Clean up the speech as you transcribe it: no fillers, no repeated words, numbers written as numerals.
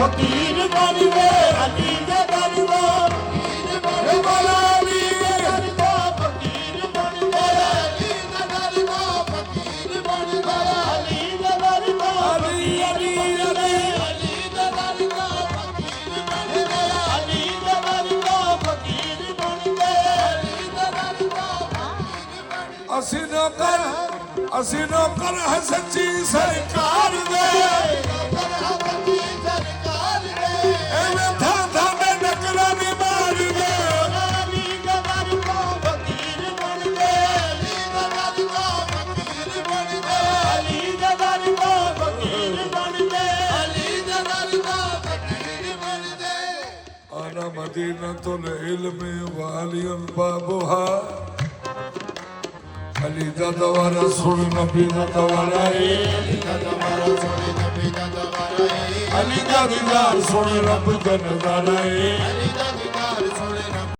फकीर बन गए अली दे दर दा वाला अली दे दर दा फकीर बन गए अली दे दर दा फकीर बन गए अली दे दर दा अली अली अली अली दे दर दा फकीर बन गए अली दे दर दा फकीर बन गए अली दे दर दा ਅਸੀਂ ਨੌਕਰ ਹੈ ਸੱਚੀ ਸਰਕਾਰ ਦੇ ਐਵੇਂ ਥਾਂ ਥਾਂ ਤੇ ਨਕਰਾਂ ਦੀ ਮਾਰ ਦੇ अली दे दर दा फकीर बन गए अली दे दर दा फकीर बन गए अली दे दर दा फकीर बन गए अली दे दर दा फकीर बन गए أنا مدينة العلم وعلي بابها علي دا دوارا سن نبي دا دوارا अली दा दवारा सोने नबी दा दवारा علي دا ديدار سن رب دا نظارا